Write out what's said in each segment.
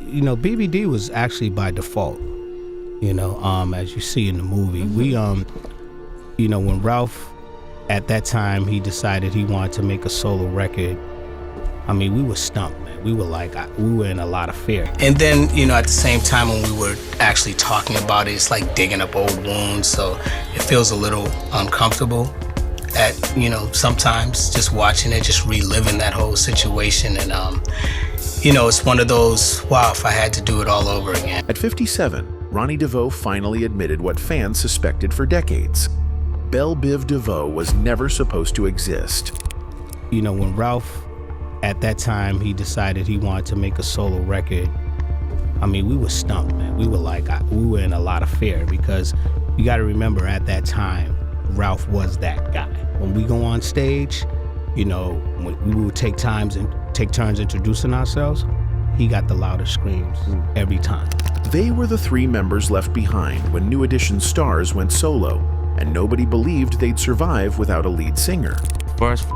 BBD was actually by default. As you see in the movie, we when Ralph, at that time, he decided he wanted to make a solo record. We were stumped, man. We were in a lot of fear. And then, at the same time when we were actually talking about it, it's like digging up old wounds, so it feels a little uncomfortable sometimes just watching it, just reliving that whole situation. And, it's one of those, wow, if I had to do it all over again. At 57, Ronnie DeVoe finally admitted what fans suspected for decades. Biv DeVoe was never supposed to exist. When Ralph, at that time, he decided he wanted to make a solo record, we were stumped, man. We were in a lot of fear, because you got to remember, at that time, Ralph was that guy. When we go on stage, when we would take turns introducing ourselves, he got the loudest screams every time. They were the three members left behind when New Edition stars went solo, and nobody believed they'd survive without a lead singer. First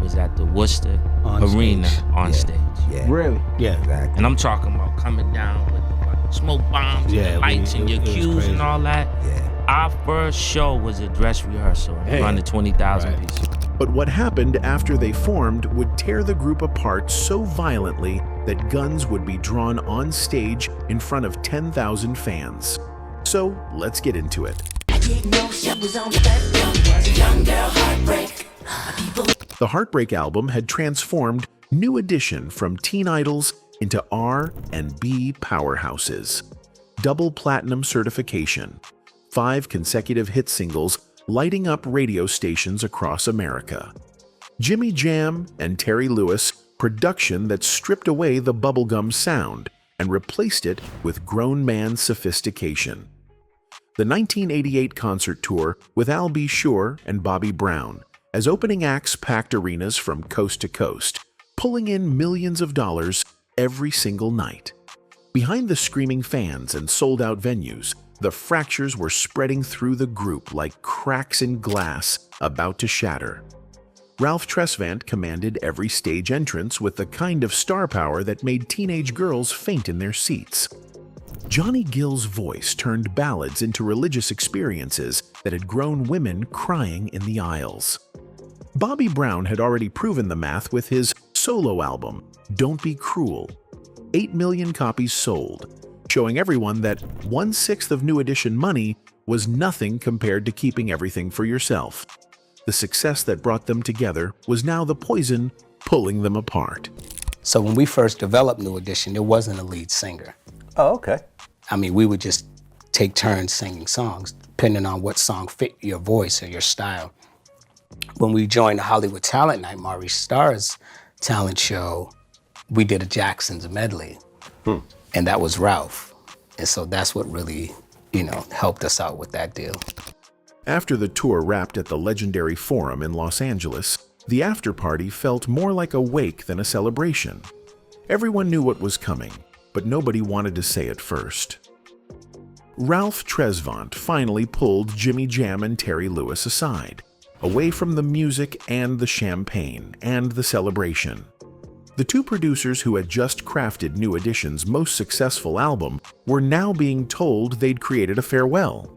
was at the Worcester Arena on stage. Yeah. Really? Yeah. Exactly. And I'm talking about coming down with the smoke bombs and the lights and your cues and all that. Yeah. Our first show was a dress rehearsal in front of 20,000 people. But what happened after they formed would tear the group apart so violently that guns would be drawn on stage in front of 10,000 fans. So let's get into it. The Heartbreak album had transformed New Edition from teen idols into R&B powerhouses. Double platinum certification, 5 consecutive hit singles lighting up radio stations across America. Jimmy Jam and Terry Lewis production that stripped away the bubblegum sound and replaced it with grown man sophistication. The 1988 concert tour with Al B. Sure and Bobby Brown as opening acts packed arenas from coast to coast, pulling in millions of dollars every single night. Behind the screaming fans and sold-out venues, the fractures were spreading through the group like cracks in glass about to shatter. Ralph Tresvant commanded every stage entrance with the kind of star power that made teenage girls faint in their seats. Johnny Gill's voice turned ballads into religious experiences that had grown women crying in the aisles. Bobby Brown had already proven the math with his solo album, Don't Be Cruel. 8 million copies sold, showing everyone that 1/6 of New Edition money was nothing compared to keeping everything for yourself. The success that brought them together was now the poison pulling them apart. So when we first developed New Edition, there wasn't a lead singer. Oh, okay. We would just take turns singing songs, depending on what song fit your voice or your style. When we joined the Hollywood Talent Night, Maurice Starr's talent show, we did a Jackson's medley, and that was Ralph. And so that's what really, helped us out with that deal. After the tour wrapped at the legendary Forum in Los Angeles, the after-party felt more like a wake than a celebration. Everyone knew what was coming, but nobody wanted to say it first. Ralph Tresvant finally pulled Jimmy Jam and Terry Lewis aside, away from the music and the champagne and the celebration. The two producers who had just crafted New Edition's most successful album were now being told they'd created a farewell.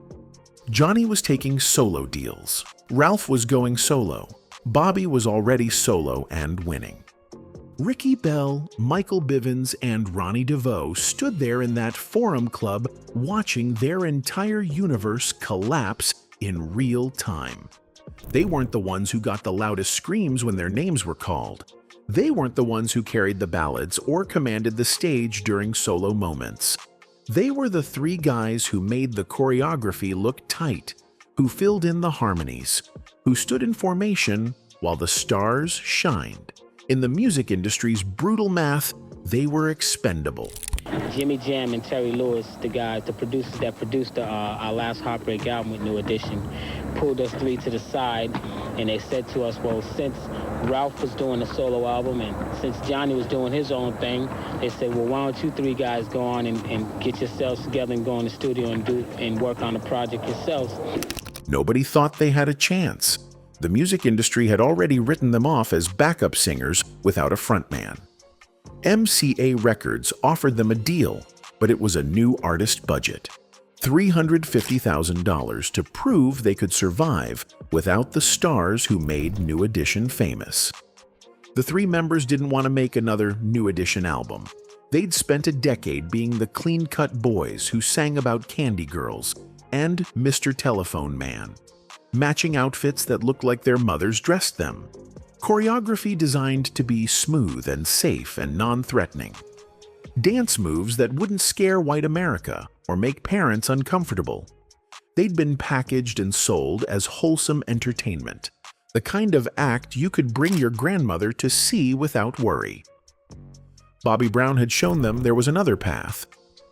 Johnny was taking solo deals. Ralph was going solo. Bobby was already solo and winning. Ricky Bell, Michael Bivins, and Ronnie DeVoe stood there in that Forum Club watching their entire universe collapse in real time. They weren't the ones who got the loudest screams when their names were called. They weren't the ones who carried the ballads or commanded the stage during solo moments. They were the three guys who made the choreography look tight, who filled in the harmonies, who stood in formation while the stars shined. In the music industry's brutal math, they were expendable. Jimmy Jam and Terry Lewis, the producers that produced our last Heartbreak album with New Edition, pulled us three to the side, and they said to us, well, since Ralph was doing a solo album and since Johnny was doing his own thing, they said, well, why don't you three guys go on and get yourselves together and go in the studio and work on the project yourselves. Nobody thought they had a chance. The music industry had already written them off as backup singers without a frontman. MCA Records offered them a deal, but it was a new artist budget. $350,000 to prove they could survive without the stars who made New Edition famous. The three members didn't want to make another New Edition album. They'd spent a decade being the clean-cut boys who sang about candy girls and Mr. Telephone Man, matching outfits that looked like their mothers dressed them. Choreography designed to be smooth and safe and non-threatening. Dance moves that wouldn't scare white America or make parents uncomfortable. They'd been packaged and sold as wholesome entertainment, the kind of act you could bring your grandmother to see without worry. Bobby Brown had shown them there was another path.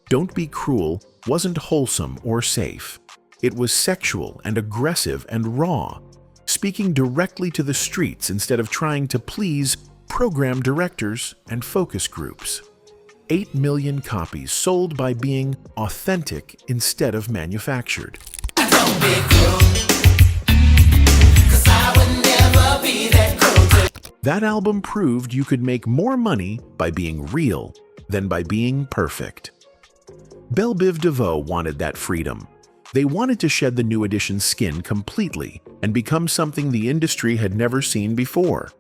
Don't Be Cruel wasn't wholesome or safe. It was sexual and aggressive and raw, speaking directly to the streets instead of trying to please program directors and focus groups. 8 million copies sold by being authentic instead of manufactured. Don't be cruel, 'cause I would never be that cruel to. That album proved you could make more money by being real than by being perfect. Biv DeVoe wanted that freedom. They wanted to shed the New Edition skin completely and become something the industry had never seen before.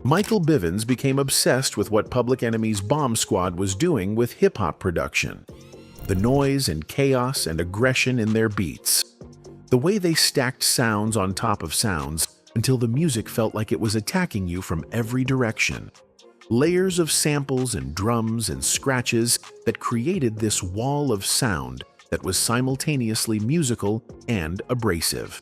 Michael Bivins became obsessed with what Public Enemy's Bomb Squad was doing with hip-hop production. The noise and chaos and aggression in their beats. The way they stacked sounds on top of sounds until the music felt like it was attacking you from every direction. Layers of samples and drums and scratches that created this wall of sound that was simultaneously musical and abrasive.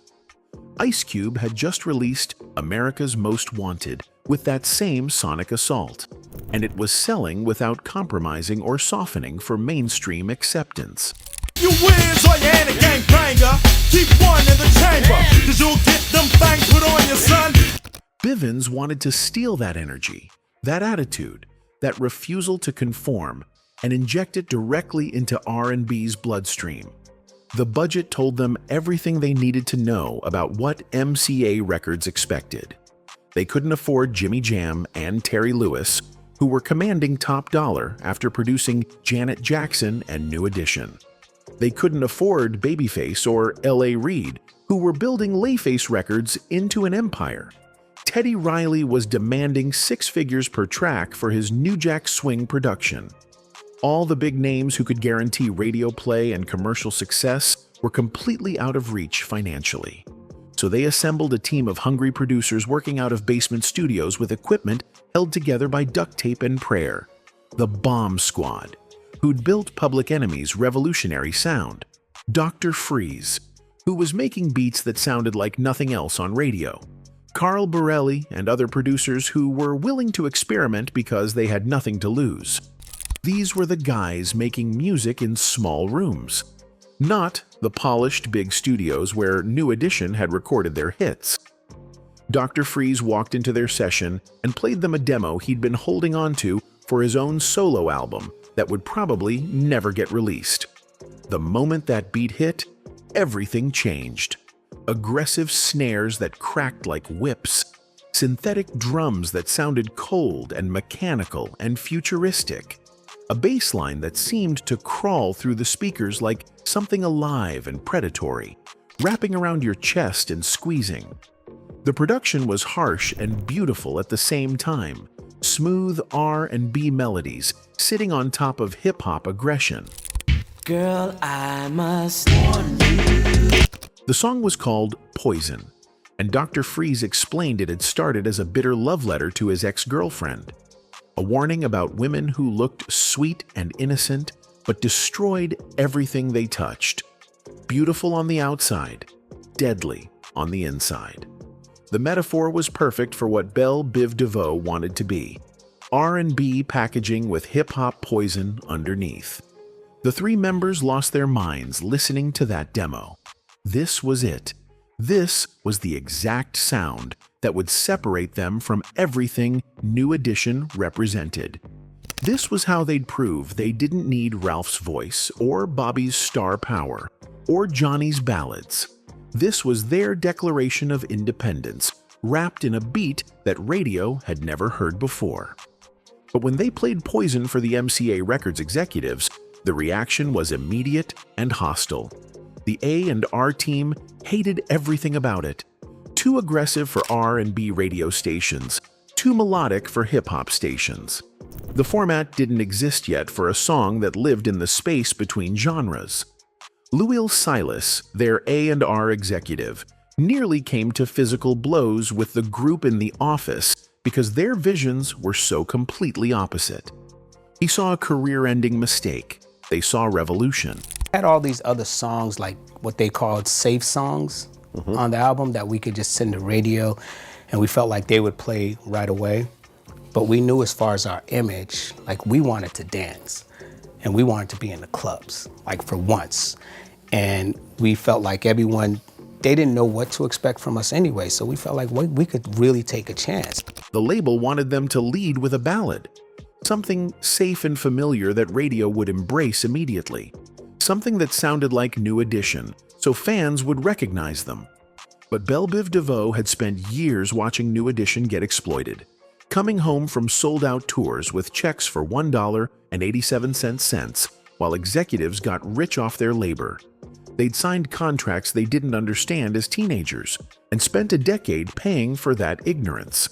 Ice Cube had just released America's Most Wanted with that same sonic assault, and it was selling without compromising or softening for mainstream acceptance. You wins or you ain't a gang banger. Keep one in the chamber, 'cause you'll get them fangs put on your son. Bivins wanted to steal that energy, that attitude, that refusal to conform, and inject it directly into R&B's bloodstream. The budget told them everything they needed to know about what MCA Records expected. They couldn't afford Jimmy Jam and Terry Lewis, who were commanding top dollar after producing Janet Jackson and New Edition. They couldn't afford Babyface or L.A. Reid, who were building Layface Records into an empire. Teddy Riley was demanding 6 figures per track for his New Jack Swing production. All the big names who could guarantee radio play and commercial success were completely out of reach financially. So they assembled a team of hungry producers working out of basement studios with equipment held together by duct tape and prayer. The Bomb Squad, who'd built Public Enemy's revolutionary sound. Dr. Freeze, who was making beats that sounded like nothing else on radio. Carl Borelli and other producers who were willing to experiment because they had nothing to lose. These were the guys making music in small rooms, not the polished big studios where New Edition had recorded their hits. Dr. Freeze walked into their session and played them a demo he'd been holding on to for his own solo album that would probably never get released. The moment that beat hit, everything changed. Aggressive snares that cracked like whips, synthetic drums that sounded cold and mechanical and futuristic, a bass line that seemed to crawl through the speakers like something alive and predatory, wrapping around your chest and squeezing. The production was harsh and beautiful at the same time, smooth R&B melodies sitting on top of hip-hop aggression. Girl, I must warn you. The song was called Poison, and Dr. Freeze explained it had started as a bitter love letter to his ex-girlfriend, a warning about women who looked sweet and innocent but destroyed everything they touched. Beautiful on the outside, deadly on the inside. The metaphor was perfect for what Biv DeVoe wanted to be, R&B packaging with hip-hop poison underneath. The three members lost their minds listening to that demo. This was it. This was the exact sound that would separate them from everything New Edition represented. This was how they'd prove they didn't need Ralph's voice, or Bobby's star power, or Johnny's ballads. This was their declaration of independence, wrapped in a beat that radio had never heard before. But when they played Poison for the MCA Records executives, the reaction was immediate and hostile. The A&R team hated everything about it. Too aggressive for R&B radio stations, too melodic for hip-hop stations. The format didn't exist yet for a song that lived in the space between genres. Louis Silas, their A&R executive, nearly came to physical blows with the group in the office because their visions were so completely opposite. He saw a career-ending mistake. They saw revolution. Had all these other songs, like what they called safe songs on the album that we could just send to radio and we felt like they would play right away. But we knew as far as our image, like we wanted to dance and we wanted to be in the clubs, like for once. And we felt like everyone, they didn't know what to expect from us anyway, so we felt like we could really take a chance. The label wanted them to lead with a ballad, something safe and familiar that radio would embrace immediately, something that sounded like New Edition, so fans would recognize them. But Biv DeVoe had spent years watching New Edition get exploited, coming home from sold-out tours with checks for $1.87 while executives got rich off their labor. They'd signed contracts they didn't understand as teenagers and spent a decade paying for that ignorance.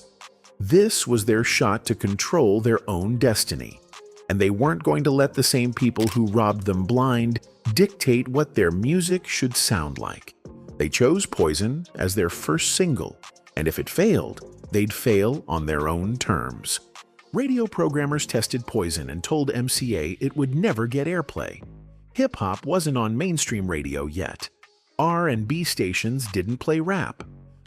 This was their shot to control their own destiny, and they weren't going to let the same people who robbed them blind dictate what their music should sound like. They chose Poison as their first single, and if it failed, they'd fail on their own terms. Radio programmers tested Poison and told MCA it would never get airplay. Hip-hop wasn't on mainstream radio yet. R&B stations didn't play rap.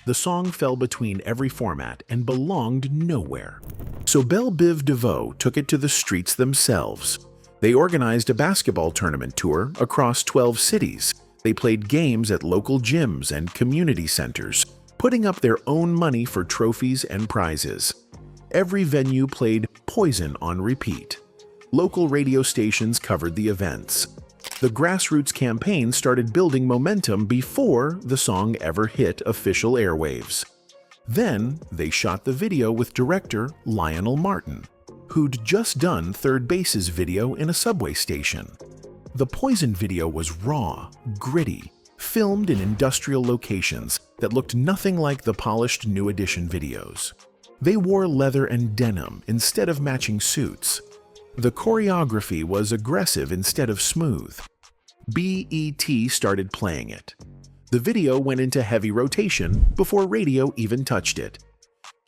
The song fell between every format and belonged nowhere. So Biv DeVoe took it to the streets themselves. They organized a basketball tournament tour across 12 cities. They played games at local gyms and community centers, putting up their own money for trophies and prizes. Every venue played Poison on repeat. Local radio stations covered the events. The grassroots campaign started building momentum before the song ever hit official airwaves. Then they shot the video with director Lionel Martin, who'd just done Third Base's video in a subway station. The Poison video was raw, gritty, filmed in industrial locations that looked nothing like the polished New Edition videos. They wore leather and denim instead of matching suits. The choreography was aggressive instead of smooth. BET started playing it. The video went into heavy rotation before radio even touched it.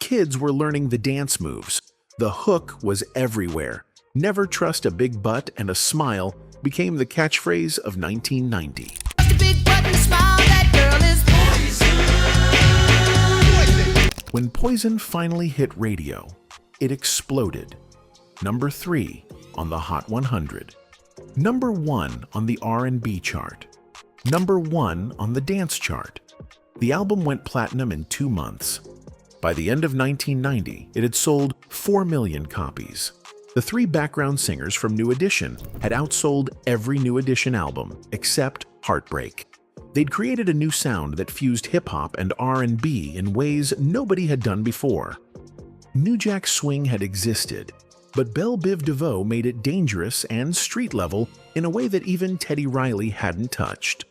Kids were learning the dance moves. The hook was everywhere. Never trust a big butt and a smile became the catchphrase of 1990. When Poison finally hit radio, it exploded. Number 3 on the Hot 100. Number 1 on the R&B chart. Number 1 on the dance chart. The album went platinum in 2 months. By the end of 1990, it had sold 4 million copies. The 3 background singers from New Edition had outsold every New Edition album except Heartbreak. They'd created a new sound that fused hip-hop and R&B in ways nobody had done before. New Jack Swing had existed, but Biv DeVoe made it dangerous and street-level in a way that even Teddy Riley hadn't touched.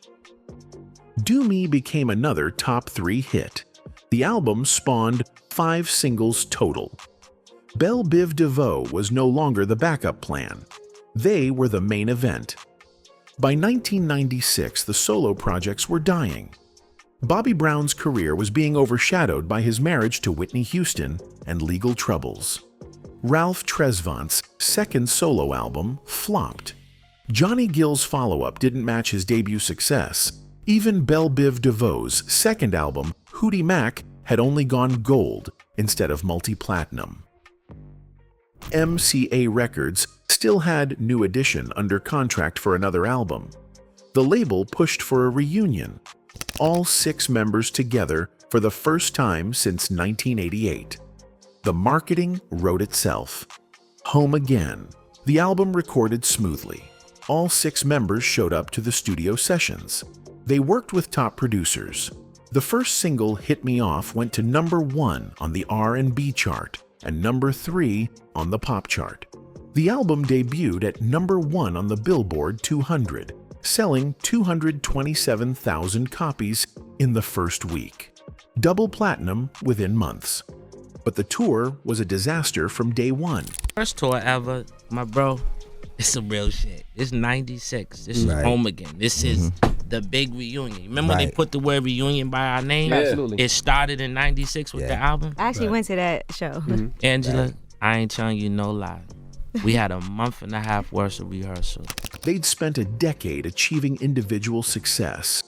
Do Me became another top 3 hit. The album spawned 5 singles total. Biv DeVoe was no longer the backup plan. They were the main event. By 1996, the solo projects were dying. Bobby Brown's career was being overshadowed by his marriage to Whitney Houston and legal troubles. Ralph Tresvant's second solo album flopped. Johnny Gill's follow-up didn't match his debut success. Even Biv DeVoe's second album, Hootie Mac, had only gone gold instead of multi-platinum. MCA Records still had New Edition under contract for another album. The label pushed for a reunion, all 6 members together for the first time since 1988. The marketing wrote itself. Home Again. The album recorded smoothly. All 6 members showed up to the studio sessions. They worked with top producers. The first single, Hit Me Off, went to number 1 on the R&B chart. and number 3 on the pop chart. The album debuted at number 1 on the Billboard 200, selling 227,000 copies in the first week. Double platinum within months. But the tour was a disaster from day one. First tour ever, my bro. It's some real shit. It's 96. This is Home Again. This is the big reunion. Remember they put the word reunion by our name? Absolutely. It started in 96 with the album. I actually went to that show. Angela, I ain't telling you no lie. We had a month and a half worth of rehearsal. They'd spent a decade achieving individual success.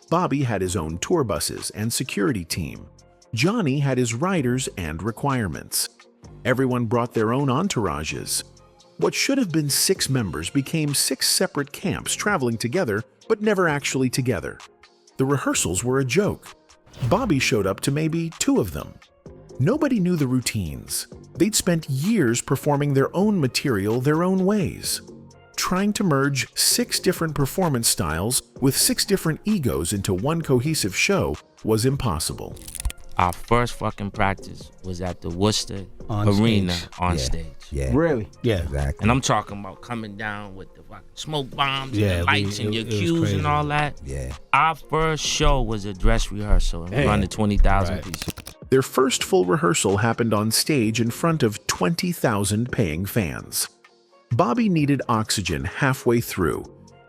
Bobby had his own tour buses and security team. Johnny had his riders and requirements. Everyone brought their own entourages. What should have been 6 members became 6 separate camps traveling together, but never actually together. The rehearsals were a joke. Bobby showed up to maybe 2 of them. Nobody knew the routines. They'd spent years performing their own material their own ways. Trying to merge 6 different performance styles with 6 different egos into one cohesive show was impossible. Our first fucking practice was at the Worcester Arena on stage. Yeah. Really? Yeah. Exactly. And I'm talking about coming down with the fucking smoke bombs and the lights and your it was cues crazy. and all that. Yeah. Our first show was a dress rehearsal in front of 20,000 people. Their first full rehearsal happened on stage in front of 20,000 paying fans. Bobby needed oxygen halfway through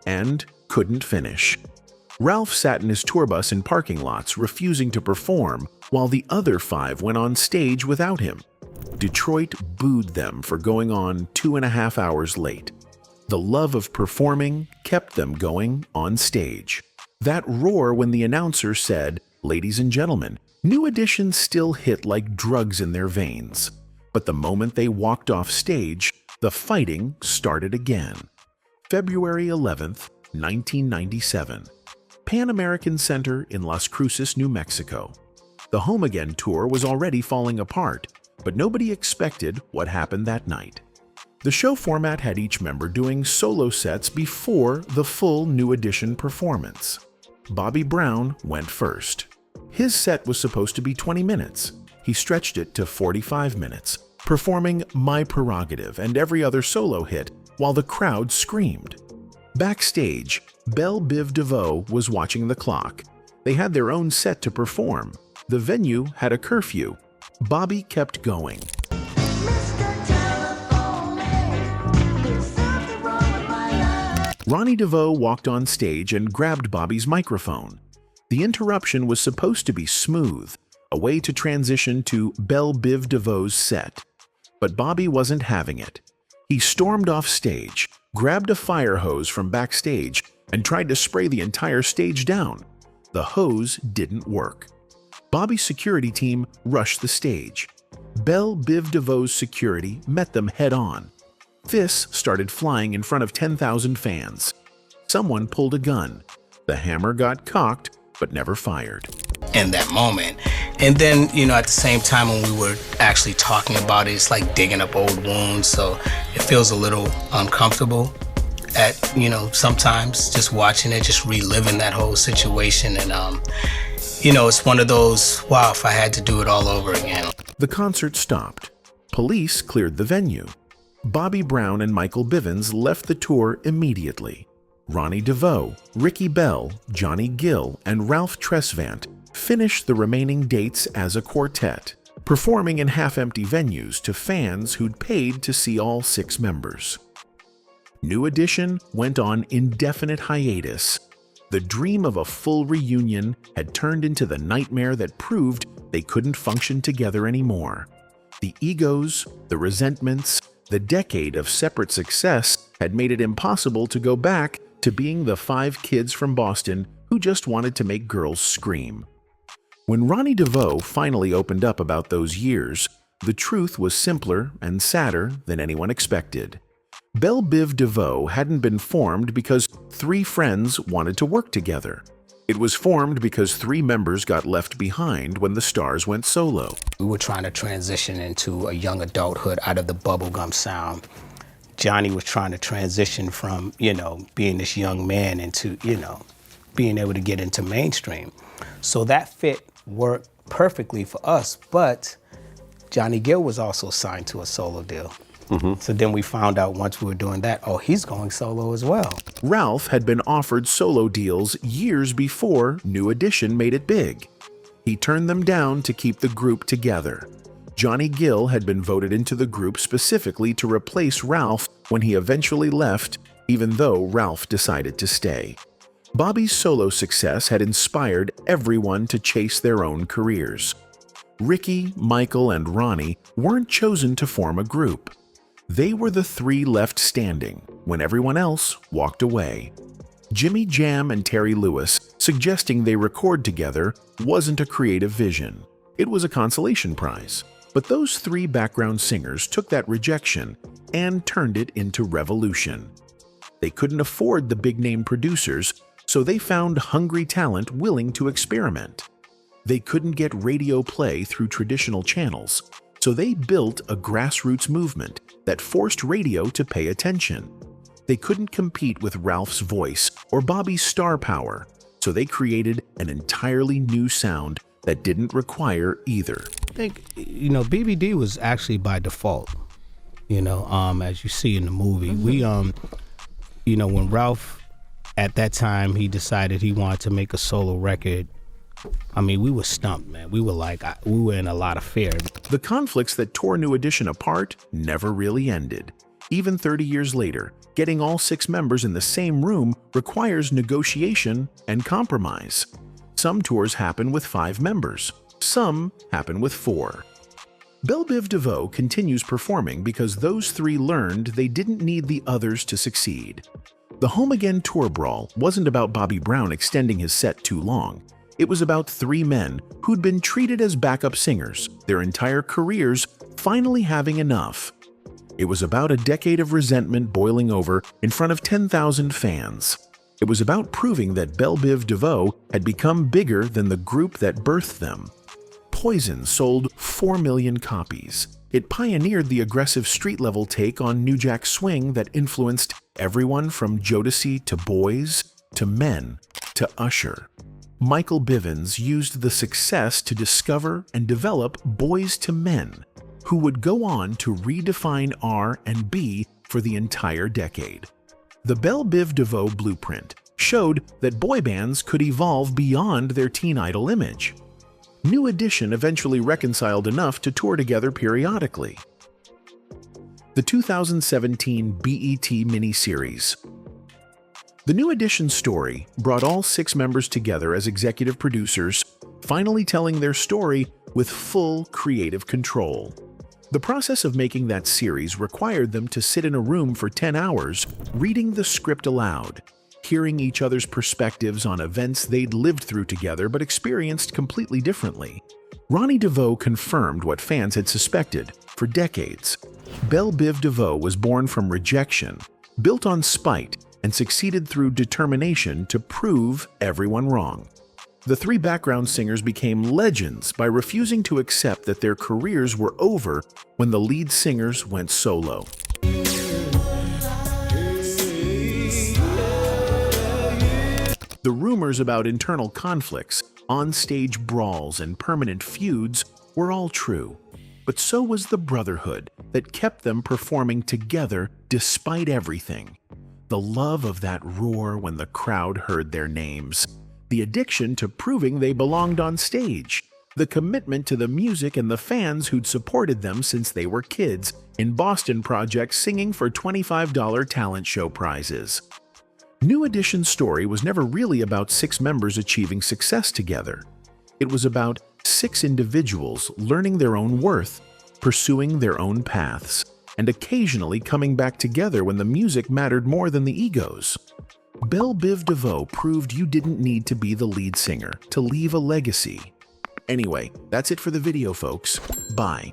and couldn't finish. Ralph sat in his tour bus in parking lots, refusing to perform, while the other 5 went on stage without him. Detroit booed them for going on 2.5 hours late. The love of performing kept them going on stage. That roar when the announcer said, "Ladies and gentlemen," New Edition still hit like drugs in their veins. But the moment they walked off stage, the fighting started again. February 11th, 1997. Pan American Center in Las Cruces, New Mexico. The Home Again tour was already falling apart, but nobody expected what happened that night. The show format had each member doing solo sets before the full New Edition performance. Bobby Brown went first. His set was supposed to be 20 minutes. He stretched it to 45 minutes, performing My Prerogative and every other solo hit while the crowd screamed. Backstage, Biv DeVoe was watching the clock. They had their own set to perform. The venue had a curfew. Bobby kept going. Ronnie DeVoe walked on stage and grabbed Bobby's microphone. The interruption was supposed to be smooth, a way to transition to Biv DeVoe's set. But Bobby wasn't having it. He stormed off stage, grabbed a fire hose from backstage, and tried to spray the entire stage down. The hose didn't work. Bobby's security team rushed the stage. Biv DeVoe's security met them head-on. Fists started flying in front of 10,000 fans. Someone pulled a gun. The hammer got cocked, but never fired. In that moment. And then, at the same time when we were actually talking about it, it's like digging up old wounds, so it feels a little uncomfortable sometimes just watching it, just reliving that whole situation. And, it's one of those, wow, if I had to do it all over again. The concert stopped. Police cleared the venue. Bobby Brown and Michael Bivins left the tour immediately. Ronnie DeVoe, Ricky Bell, Johnny Gill, and Ralph Tresvant finished the remaining dates as a quartet, performing in half-empty venues to fans who'd paid to see all 6 members. New Edition went on indefinite hiatus. The dream of a full reunion had turned into the nightmare that proved they couldn't function together anymore. The egos, the resentments, the decade of separate success had made it impossible to go back to being the 5 kids from Boston who just wanted to make girls scream. When Ronnie DeVoe finally opened up about those years, the truth was simpler and sadder than anyone expected. Biv DeVoe hadn't been formed because 3 friends wanted to work together. It was formed because 3 members got left behind when the stars went solo. We were trying to transition into a young adulthood out of the bubblegum sound. Johnny was trying to transition from, being this young man into, being able to get into mainstream. So that fit worked perfectly for us, but Johnny Gill was also signed to a solo deal. So then we found out once we were doing that, oh, he's going solo as well. Ralph had been offered solo deals years before New Edition made it big. He turned them down to keep the group together. Johnny Gill had been voted into the group specifically to replace Ralph when he eventually left, even though Ralph decided to stay. Bobby's solo success had inspired everyone to chase their own careers. Ricky, Michael, and Ronnie weren't chosen to form a group. They were the three left standing when everyone else walked away. Jimmy Jam and Terry Lewis suggesting they record together wasn't a creative vision. It was a consolation prize. But those three background singers took that rejection and turned it into revolution. They couldn't afford the big-name producers, so they found hungry talent willing to experiment. They couldn't get radio play through traditional channels, so they built a grassroots movement that forced radio to pay attention. They couldn't compete with Ralph's voice or Bobby's star power, so they created an entirely new sound that didn't require either. I think, BBD was actually by default, as you see in the movie. We, when Ralph, at that time, he decided he wanted to make a solo record, we were stumped, man. We were in a lot of fear. The conflicts that tore New Edition apart never really ended. Even 30 years later, getting all 6 members in the same room requires negotiation and compromise. Some tours happen with 5 members. Some happen with 4. Biv DeVoe continues performing because those 3 learned they didn't need the others to succeed. The Home Again tour brawl wasn't about Bobby Brown extending his set too long. It was about 3 men who'd been treated as backup singers their entire careers, finally having enough. It was about a decade of resentment boiling over in front of 10,000 fans. It was about proving that Biv DeVoe had become bigger than the group that birthed them. Poison sold 4 million copies. It pioneered the aggressive street-level take on New Jack Swing that influenced everyone from Jodeci to Boys to Men to Usher. Michael Bivins used the success to discover and develop Boys to Men, who would go on to redefine R&B for the entire decade. The Biv DeVoe blueprint showed that boy bands could evolve beyond their teen idol image. New Edition eventually reconciled enough to tour together periodically. The 2017 BET miniseries. The New Edition story brought all 6 members together as executive producers, finally telling their story with full creative control. The process of making that series required them to sit in a room for 10 hours, reading the script aloud, hearing each other's perspectives on events they'd lived through together but experienced completely differently. Ronnie DeVoe confirmed what fans had suspected for decades. Biv DeVoe was born from rejection, built on spite, and succeeded through determination to prove everyone wrong. The 3 background singers became legends by refusing to accept that their careers were over when the lead singers went solo. The rumors about internal conflicts, on-stage brawls, and permanent feuds were all true, but so was the brotherhood that kept them performing together despite everything. The love of that roar when the crowd heard their names. The addiction to proving they belonged on stage. The commitment to the music and the fans who'd supported them since they were kids in Boston projects singing for $25 talent show prizes. New Edition's story was never really about 6 members achieving success together. It was about 6 individuals learning their own worth, pursuing their own paths, and occasionally coming back together when the music mattered more than the egos. Biv DeVoe proved you didn't need to be the lead singer to leave a legacy. Anyway, that's it for the video, folks. Bye.